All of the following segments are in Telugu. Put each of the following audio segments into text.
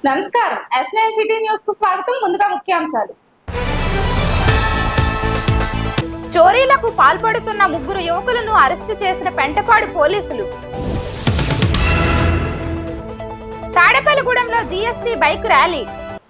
నమస్కారం. S9 సిటీ న్యూస్ కు స్వాగతం. ముందుగా ముఖ్యాంశాలు. చోరీలకు పాల్పడుతున్న ముగ్గురు యువకులను అరెస్టు చేసిన పెంటపాడు పోలీసులు. తాడేపల్లిగూడెంలో జీఎస్టీ బైక్ ర్యాలీ.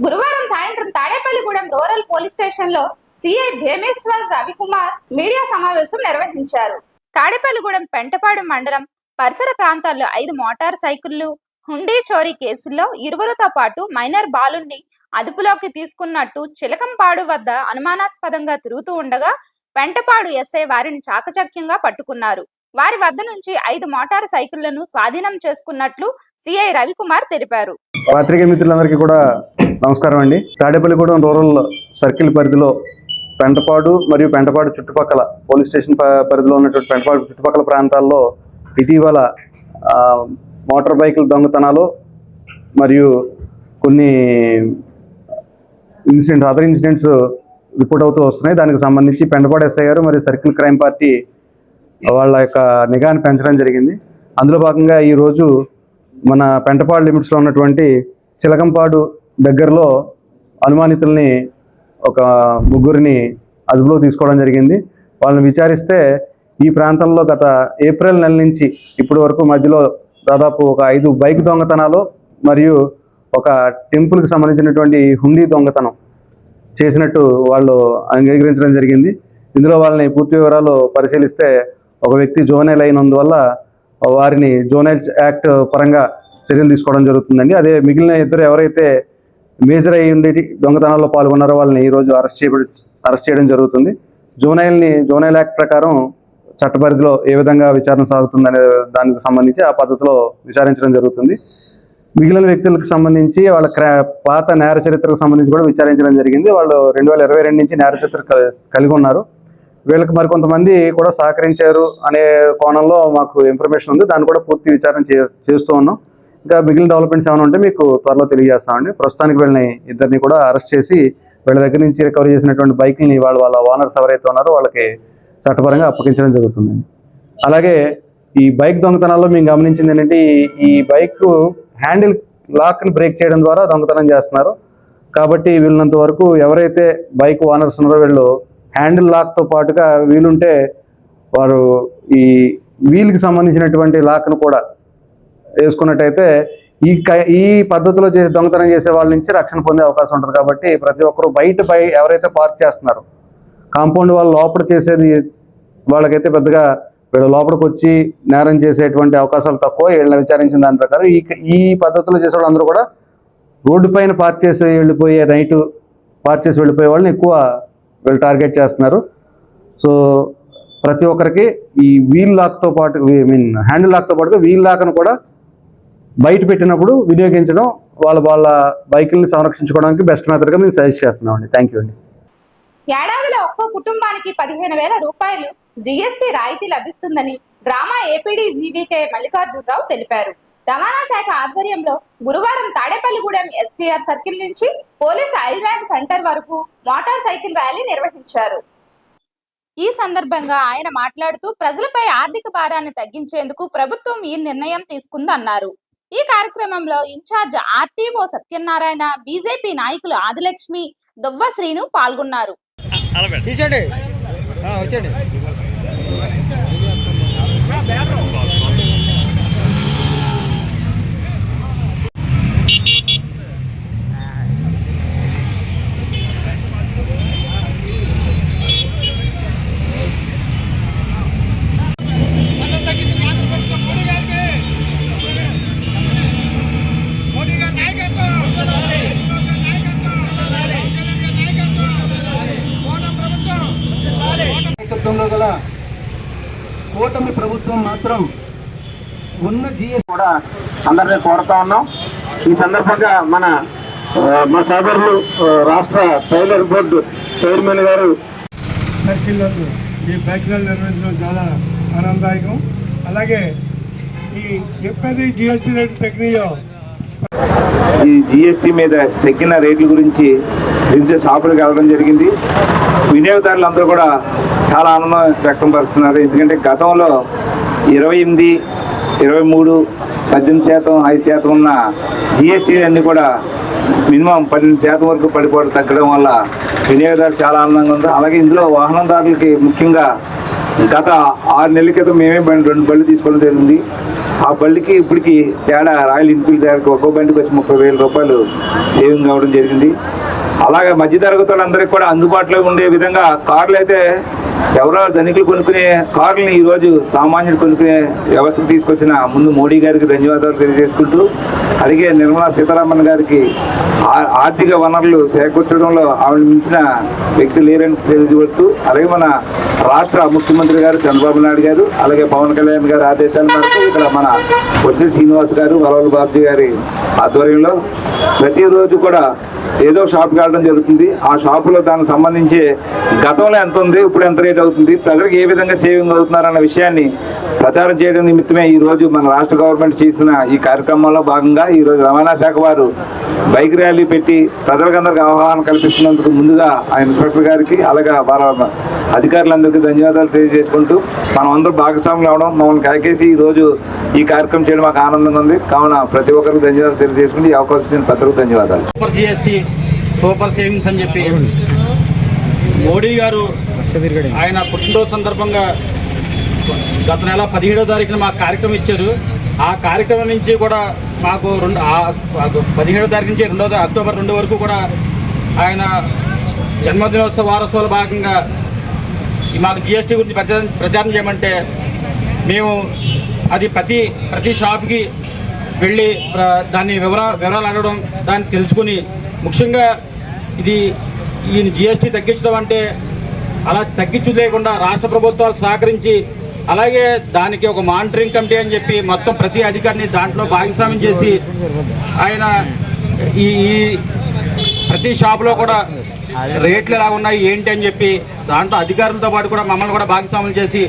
గురువారం సాయంత్రం తాడేపల్లిగూడెం రూరల్ పోలీస్ స్టేషన్ లో సిఐ భీమేశ్వర్ రవికుమార్ మీడియా సమావేశం నిర్వహించారు. తాడేపల్లిగూడెం పెంటపాడు మండలం పరిసర ప్రాంతాల్లో 5 మోటార్ సైకిళ్లు హుండీ చోరీ కేసుల్లో ఇరువురితో పాటు మైనర్ బాలుని అదుపులోకి తీసుకున్నట్టు చిలకంపాడు వద్ద అనుమానాస్పదంగా తిరుగుతూ ఉండగా పెంటపాడు ఎస్ఐ వారిని చాకచక్యంగా పట్టుకున్నారు. వారి వద్ద నుంచి 5 మోటార్ సైకిళ్లను స్వాధీనం చేసుకున్నట్లు సిఐ రవికుమార్ తెలిపారు. పత్రికా మిత్రులందరికీ కూడా నమస్కారం అండి. తాడేపల్లిగూడెం రూరల్ సర్కిల్ పరిధిలో పెంటపాడు మరియు పెంటపాడు చుట్టుపక్కల పోలీస్ స్టేషన్ పరిధిలో ఉన్నటువంటి పెంటపాడు చుట్టుపక్కల ప్రాంతాల్లో ఇటీవల మోటార్ బైకుల దొంగతనాలు మరియు కొన్ని అదర్ ఇన్సిడెంట్స్ రిపోర్ట్ అవుతూ వస్తున్నాయి. దానికి సంబంధించి పెంటపాడు ఎస్ఐ గారు మరియు సర్కిల్ క్రైమ్ పార్టీ వాళ్ళ యొక్క నిఘాను పెంచడం జరిగింది. అందులో భాగంగా ఈరోజు మన పెంటపాడు లిమిట్స్లో ఉన్నటువంటి చిలకంపాడు దగ్గరలో అనుమానితుల్ని ఒక ముగ్గురిని అదుపులో తీసుకోవడం జరిగింది. వాళ్ళని విచారిస్తే ఈ ప్రాంతంలో గత ఏప్రిల్ నెల నుంచి ఇప్పటి వరకు మధ్యలో దాదాపు ఒక 5 బైక్ దొంగతనాలు మరియు ఒక టెంపుల్కి సంబంధించినటువంటి హుండీ దొంగతనం చేసినట్టు వాళ్ళు అంగీకరించడం జరిగింది. ఇందులో వాళ్ళని పూర్తి వివరాలు పరిశీలిస్తే ఒక వ్యక్తి జోనైల్ అయినందువల్ల వారిని జోనైల్ యాక్ట్ పరంగా చర్యలు తీసుకోవడం జరుగుతుందండి. అదే మిగిలిన ఇద్దరు ఎవరైతే మేజర్ అయి ఉండి దొంగతనాల్లో పాల్గొన్నారో వాళ్ళని ఈరోజు అరెస్ట్ చేయడం జరుగుతుంది. జోనైల్ యాక్ట్ ప్రకారం చట్టపరిధిలో ఏ విధంగా విచారణ సాగుతుందనే దానికి సంబంధించి ఆ పద్ధతిలో విచారించడం జరుగుతుంది. మిగిలిన వ్యక్తులకు సంబంధించి వాళ్ళ పాత నేర చరిత్రకు సంబంధించి కూడా విచారించడం జరిగింది. వాళ్ళు 2022 నుంచి నేర చరిత్ర కలిగి ఉన్నారు. వీళ్ళకి మరికొంతమంది కూడా సహకరించారు అనే కోణంలో మాకు ఇన్ఫర్మేషన్ ఉంది. దాన్ని కూడా పూర్తి విచారణ చేస్తూ ఉన్నాం. ఇంకా మిగిలిన డెవలప్మెంట్స్ ఏమైనా ఉంటే మీకు త్వరలో తెలియజేస్తామండి. ప్రస్తుతానికి వీళ్ళని ఇద్దరిని కూడా అరెస్ట్ చేసి వీళ్ళ దగ్గర నుంచి రికవరీ చేసినటువంటి బైక్ని వాళ్ళ ఓనర్స్ ఎవరైతే ఉన్నారో వాళ్ళకి చట్టపరంగా అప్పగించడం జరుగుతుందండి. అలాగే ఈ బైక్ దొంగతనాల్లో మేము గమనించింది ఏంటంటే ఈ బైక్ హ్యాండిల్ లాక్ని బ్రేక్ చేయడం ద్వారా దొంగతనం చేస్తున్నారు. కాబట్టి వీళ్ళంత వరకు ఎవరైతే బైక్ ఓనర్స్ ఉన్నారో వీళ్ళు హ్యాండిల్ లాక్తో పాటుగా వీలుంటే వారు ఈ వీల్కి సంబంధించినటువంటి లాక్ను కూడా వేసుకున్నట్టయితే ఈ పద్ధతిలో దొంగతనం చేసే వాళ్ళ నుంచి రక్షణ పొందే అవకాశం ఉంటుంది. కాబట్టి ప్రతి ఒక్కరు బయట ఎవరైతే పార్క్ చేస్తున్నారో కాంపౌండ్ వాళ్ళు లోపల చేసేది వాళ్ళకైతే పెద్దగా వీళ్ళు లోపలికి వచ్చి నేరం చేసేటువంటి అవకాశాలు తక్కువ. వీళ్ళని విచారించిన దాని ప్రకారం ఈ పద్ధతిలో చేసే వాళ్ళందరూ కూడా రోడ్డు పైన పార్క్ చేసి వెళ్ళిపోయే నైట్ పార్క్ చేసి వెళ్ళిపోయే వాళ్ళని ఎక్కువ వీళ్ళు టార్గెట్ చేస్తున్నారు. సో ప్రతి ఒక్కరికి ఈ వీల్ లాక్తో పాటు హ్యాండిల్ లాక్తో పాటుగా వీల్ లాక్ను కూడా బయట పెట్టినప్పుడు వినియోగించడం వాళ్ళ బైకుల్ని సంరక్షించుకోవడానికి బెస్ట్ మెథడ్గా మేము సజెస్ట్ చేస్తున్నామండి. థ్యాంక్ యూ అండి. ఏడాదిలో ఒక్కో కుటుంబానికి 15,000 రూపాయలు జీఎస్టీ రాయితీ లభిస్తుందని డ్రామా ఏపీడీ జీవీకే మల్లికార్జునరావు తెలిపారు. రవాణా శాఖ ఆధ్వర్యంలో గురువారం తాడేపల్లిగూడెం ఎస్పీఆర్ సర్కిల్ నుంచి పోలీస్ ఐలాండ్ సెంటర్ వరకు మోటార్ సైకిల్ ర్యాలీ నిర్వహించారు. ఈ సందర్భంగా ఆయన మాట్లాడుతూ ప్రజలపై ఆర్థిక భారాన్ని తగ్గించేందుకు ప్రభుత్వం ఈ నిర్ణయం తీసుకుందన్నారు. ఈ కార్యక్రమంలో ఇన్ఛార్జ్ ఆర్టీఓ సత్యనారాయణ, బీజేపీ నాయకులు ఆదిలక్ష్మి, దువ్వ శ్రీను పాల్గొన్నారు. గల కూటమి ప్రభుత్వం మాత్రం ఉన్న జిఎస్ కూడా అందరినీ కోరుతా ఉన్నాం. ఈ సందర్భంగా మా సోదరులు రాష్ట్ర ట్రైలర్ బోర్డు చైర్మన్ గారు సర్కిల్లలో ఈ బైక్లను నిర్వహించడం చాలా ఆనందదాయకం. అలాగే ఈ ఎప్పుడైతే జిఎస్టీ రేట్లు తగ్గినాయో ఈ జిఎస్టీ మీద తగ్గిన రేట్ల గురించి వివిధ షాపులకు వెళ్ళడం జరిగింది. వినియోగదారులందరూ కూడా చాలా ఆనందం వ్యక్తం పరుస్తున్నారు. ఎందుకంటే గతంలో 28, 23 18%, 5% ఉన్న జిఎస్టీ అన్నీ కూడా మినిమం 12% వరకు పడిపోవడం తగ్గడం వల్ల వినియోగదారులు చాలా ఆనందంగా ఉంది. అలాగే ఇందులో వాహనదారులకి ముఖ్యంగా గత 6 నెలల క్రితం మేమే 2 బళ్ళు తీసుకోవడం జరిగింది. ఆ బళ్ళకి ఇప్పటికి తేడా రాయల్ ఎన్ఫీల్డ్ తేడాకి ఒక్కో బండికి వచ్చి 30,000 రూపాయలు సేవింగ్ అవ్వడం జరిగింది. అలాగే మధ్యతరగతి వాళ్ళందరికీ కూడా అందుబాటులో ఉండే విధంగా కార్లు అయితే ఎవరో ధనికులు కొనుక్కునే కార్లని ఈరోజు సామాన్యులు కొనుక్కునే వ్యవస్థను తీసుకొచ్చిన ముందు మోడీ గారికి ధన్యవాదాలు తెలియజేసుకుంటూ, అలాగే నిర్మలా సీతారామన్ గారికి ఆర్థిక వనరులు చేకూర్చడంలో ఆవిడ మించిన వ్యక్తి లేరని తెలియజేస్తూ, అలాగే మన రాష్ట్ర ముఖ్యమంత్రి గారు చంద్రబాబు నాయుడు గారు, అలాగే పవన్ కళ్యాణ్ గారి ఆదేశాల మేరకు ఇక్కడ మన వచ్చి శ్రీనివాస్ గారు, వరవల్ బాబు గారి ఆధ్వర్యంలో ప్రతిరోజు కూడా ఏదో షాప్కి వెళ్ళడం జరుగుతుంది. ఆ షాపులో దానికి సంబంధించి గతంలో ఎంత ఉంది, ఇప్పుడు ఎంత రేట్ అవుతుంది, ప్రజలకు ఏ విధంగా సేవింగ్ అవుతున్నారన్న విషయాన్ని ప్రచారం చేయడం నిమిత్తమే ఈరోజు మన రాష్ట్ర గవర్నమెంట్ చేసిన ఈ కార్యక్రమంలో భాగంగా ఈరోజు రవాణా శాఖ వారు బైక్ ర్యాలీ పెట్టి ప్రజలకందరికీ అవగాహన కల్పిస్తున్నందుకు ముందుగా ఆ ఇన్స్పెక్టర్ గారికి, అలాగే వారి అధికారులందరికీ ధన్యవాదాలు తెలియజేసుకుంటూ, మనం అందరూ భాగస్వాములు అవడం, మమ్మల్ని కాకేసి ఈరోజు ఈ కార్యక్రమం చేయడం మాకు ఆనందంగా ఉంది. కావున ప్రతి ఒక్కరికి ధన్యవాదాలు తెలియజేసుకుంటూ ఈ అవకాశం ఇచ్చిన పెద్దలకు ధన్యవాదాలు. సూపర్ జిఎస్టీ, సూపర్ సేవింగ్స్ అని చెప్పి మోడీ గారు ఆయన పుట్టినరోజు సందర్భంగా గత నెల 17వ తారీఖున మాకు కార్యక్రమం ఇచ్చారు. ఆ కార్యక్రమం నుంచి కూడా మాకు 17వ తారీఖు నుంచి అక్టోబర్ 2 వరకు కూడా ఆయన జన్మదినోత్సవ వారోత్సవాల భాగంగా మాకు జిఎస్టీ గురించి ప్రచారం చేయమంటే మేము అది ప్రతి షాప్కి వెళ్ళి దాన్ని వివరాలు అడగడం, దాన్ని తెలుసుకుని, ముఖ్యంగా ఈయన జిఎస్టీ తగ్గించడం అంటే అలా తగ్గించలేకుండా రాష్ట్ర ప్రభుత్వాలు సహకరించి, అలాగే దానికి ఒక మానిటరింగ్ కమిటీ అని చెప్పి మొత్తం ప్రతి అధికారిని దాంట్లో భాగస్వామ్యం చేసి ఆయన ఈ ప్రతి షాపులో కూడా రేట్లు ఎలా ఉన్నాయి ఏంటి అని చెప్పి దాంట్లో అధికారులతో పాటు కూడా మమ్మల్ని కూడా భాగస్వామ్యం చేసి,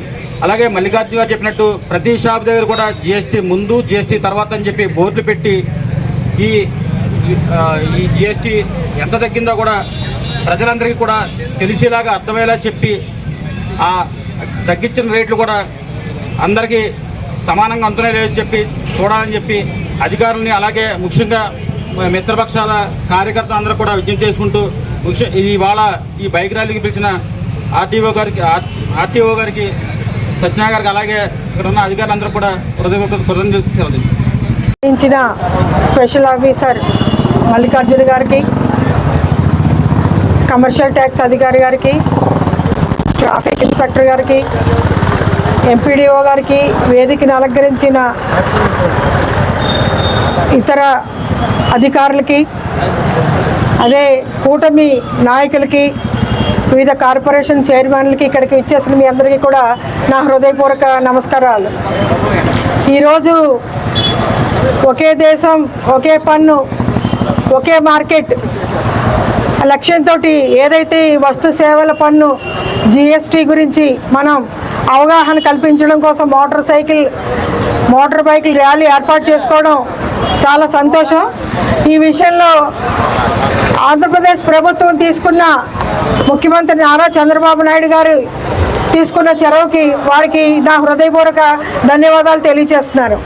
అలాగే మల్లికార్జున గారు చెప్పినట్టు ప్రతి షాప్ దగ్గర కూడా జిఎస్టీ ముందు జిఎస్టీ తర్వాత అని చెప్పి బోర్డులు పెట్టి ఈ జిఎస్టీ ఎంత తగ్గిందో కూడా ప్రజలందరికీ కూడా తెలిసేలాగా అర్థమయ్యేలా చెప్పి ఆ తగ్గించిన రేట్లు కూడా అందరికీ సమానంగా అందుతున్నాయని చెప్పి చూడాలని చెప్పి అధికారులని, అలాగే ముఖ్యంగా మిత్రపక్షాల కార్యకర్తలు అందరూ కూడా విజ్ఞప్తి చేసుకుంటూ, ఇవాళ ఈ బైక్ ర్యాలీకి పిలిచిన ఆర్టీఓ గారికి సత్యనారాయణ గారికి, అలాగే ఇక్కడ ఉన్న అధికారులందరూ కూడా కృతజ్ఞతలు ఇచ్చిన స్పెషల్ ఆఫీసర్ మల్లికార్జున గారికి, కమర్షియల్ ట్యాక్స్ అధికారి గారికి, ట్రాఫిక్ ఇన్స్పెక్టర్ గారికి, ఎంపీడీఓ గారికి, వేదికను అలంకరించిన ఇతర అధికారులకి, అదే కూటమి నాయకులకి, వివిధ కార్పొరేషన్ చైర్మన్లకి, ఇక్కడికి ఇచ్చేసిన మీ అందరికీ కూడా నా హృదయపూర్వక నమస్కారాలు. ఈరోజు ఒకే దేశం, ఒకే పన్ను, ఒకే మార్కెట్ లక్ష్యంతో ఏదైతే వస్తు సేవల పన్ను జిఎస్టీ గురించి మనం అవగాహన కల్పించడం కోసం మోటార్ బైకిల్ ర్యాలీ ఏర్పాటు చేసుకోవడం చాలా సంతోషం. ఈ విషయంలో ఆంధ్రప్రదేశ్ ప్రభుత్వం తీసుకున్న, ముఖ్యమంత్రి నారా చంద్రబాబు నాయుడు గారు తీసుకున్న చొరవకి వారికి నా హృదయపూర్వక ధన్యవాదాలు తెలియజేస్తున్నారు.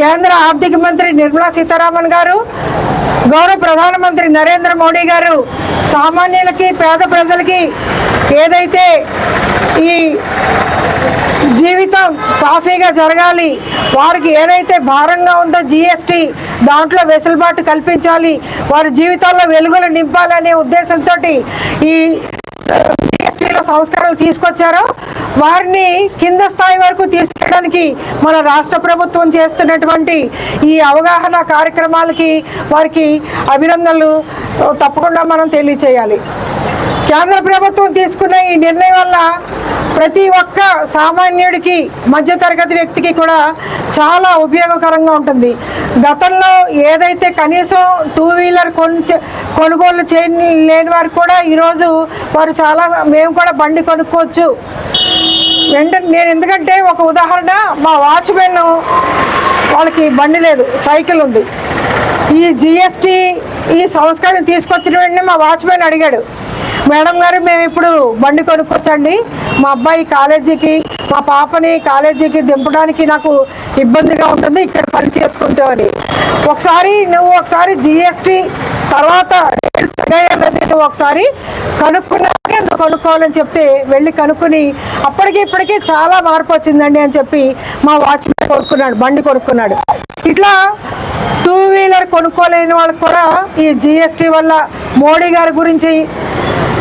కేంద్ర ఆర్థిక మంత్రి నిర్మలా సీతారామన్ గారు, గౌరవ ప్రధానమంత్రి నరేంద్ర మోడీ గారు సామాన్యులకి, పేద ప్రజలకి ఏదైతే ఈ జీవితం సాఫీగా జరగాలి, వారికి ఏదైతే భారంగా ఉందో జిఎస్టీ దాంట్లో వెసులుబాటు కల్పించాలి, వారి జీవితాల్లో వెలుగులు నింపాలనే ఉద్దేశంతో ఈ జిఎస్టీలో సంస్కరణలు తీసుకొచ్చారో వారిని కింద స్థాయి వరకు తీసుకెళ్ళడానికి మన రాష్ట్ర ప్రభుత్వం చేస్తున్నటువంటి ఈ అవగాహన కార్యక్రమాలకి వారికి అభినందనలు తప్పకుండా మనం తెలియచేయాలి. కేంద్ర ప్రభుత్వం తీసుకున్న ఈ నిర్ణయం వల్ల ప్రతి ఒక్క సామాన్యుడికి, మధ్యతరగతి వ్యక్తికి కూడా చాలా ఉపయోగకరంగా ఉంటుంది. గతంలో ఏదైతే కనీసం 2 వీలర్ కొనుగోలు లేని వారు కూడా ఈరోజు వారు మేము కూడా బండి కొనుక్కోవచ్చు. నేను ఎందుకంటే ఒక ఉదాహరణ, మా వాచ్మెన్ వాళ్ళకి బండి లేదు, సైకిల్ ఉంది. ఈ జిఎస్టీ ఈ సంస్కరణ తీసుకొచ్చిన వెంటనే మా వాచ్మెన్ అడిగాడు, మేడం గారు మేము ఇప్పుడు బండి కొనుక్కొచ్చండి, మా అబ్బాయి కాలేజీకి మా పాపని కాలేజీకి దింపడానికి నాకు ఇబ్బందిగా ఉంటుంది ఇక్కడ పని చేసుకుంటామని. ఒకసారి జిఎస్టీ తర్వాత నువ్వు ఒకసారి కనుక్కున్నాకే నువ్వు కొనుక్కోవాలని చెప్తే వెళ్ళి కనుక్కుని అప్పటికి ఇప్పటికీ చాలా మార్పు వచ్చిందండి అని చెప్పి మా వాచ్మెన్ కొనుక్కున్నాడు, బండి కొనుక్కున్నాడు. ఇట్లా 2 వీలర్ కొనుక్కోలేని వాళ్ళకి కూడా ఈ జిఎస్టీ వల్ల మోడీ గారి గురించి,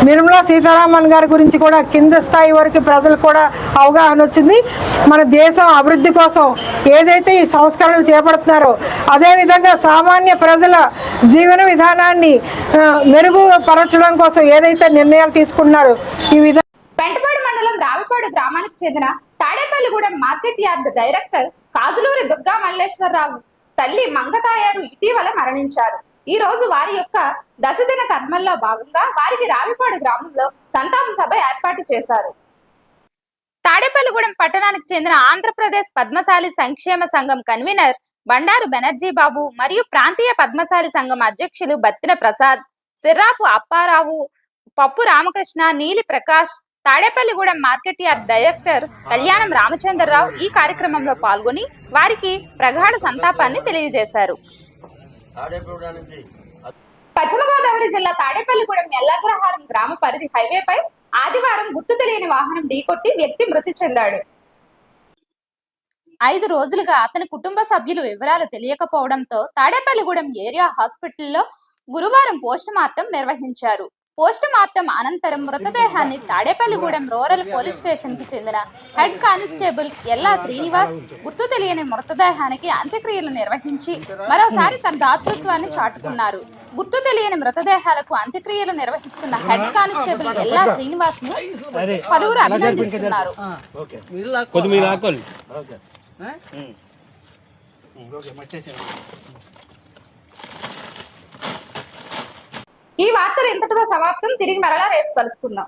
నిర్మలా సీతారామన్ గారి గురించి కూడా కింద స్థాయి వరకు ప్రజలు కూడా అవగాహన వచ్చింది. మన దేశం అభివృద్ధి కోసం ఏదైతే ఈ సంస్కరణలు చేపడుతున్నారో అదేవిధంగా సామాన్య ప్రజల జీవన విధానాన్ని మెరుగుపరచడం కోసం ఏదైతే నిర్ణయాలు తీసుకున్నారో ఈ విధంగా. పెంటపాడు మండలం రావిపాడు గ్రామానికి చెందిన Tadepalligudem market yard director Kajuluri Durga Malleswararao తల్లి మంగతాయారు ఇటీవల మరణించారు. ఈ రోజు వారి యొక్క దశదిన కర్మల్లో భాగంగా వారికి రావిపాడు గ్రామంలో సంతాప సభ ఏర్పాటు చేశారు. తాడేపల్లిగూడెం పట్టణానికి చెందిన ఆంధ్రప్రదేశ్ పద్మశాలి సంక్షేమ సంఘం కన్వీనర్ బండారు బెనర్జీ బాబు మరియు ప్రాంతీయ పద్మశాలి సంఘం అధ్యక్షులు బత్తిన ప్రసాద్, సిర్రాపు అప్పారావు, పప్పు రామకృష్ణ, నీలి Prakash, Tadepalligudem market yard director కళ్యాణం రామచంద్రరావు ఈ కార్యక్రమంలో పాల్గొని వారికి ప్రగాఢ సంతాపాన్ని తెలియజేశారు. పశ్చిమ గోదావరి జిల్లా తాడేపల్లిగూడెం ఎల్లగ్రహారం గ్రామ పరిధి హైవేపై ఆదివారం గుర్తు తెలియని వాహనం ఢీకొట్టి వ్యక్తి మృతి చెందాడు. 5 రోజులుగా అతని కుటుంబ సభ్యులు వివరాలు తెలియకపోవడంతో తాడేపల్లిగూడెం ఏరియా హాస్పిటల్లో గురువారం పోస్ట్ మార్టం నిర్వహించారు. పోస్ట్ మార్టం అనంతరం మృతదేహాన్ని తాడేపల్లిగూడెం రూరల్ పోలీస్ స్టేషన్ కి చెందిన హెడ్ కానిస్టేబుల్ ఎల్లా శ్రీనివాస్ గుర్తు తెలియని మృతదేహానికి అంత్యక్రియలు నిర్వహించి మరోసారి తన దాతృత్వాన్ని చాటుకున్నారు. గుర్తు తెలియని మృతదేహాలకు అంత్యక్రియలు నిర్వహిస్తున్న హెడ్ కానిస్టేబుల్ ఎల్లా శ్రీనివాస్ ను పలువురు అభినందిస్తున్నారు. ఈ వార్తలు ఇంతటితో సమాప్తం. తిరిగి మరలా రేపు కలుసుకుందాం.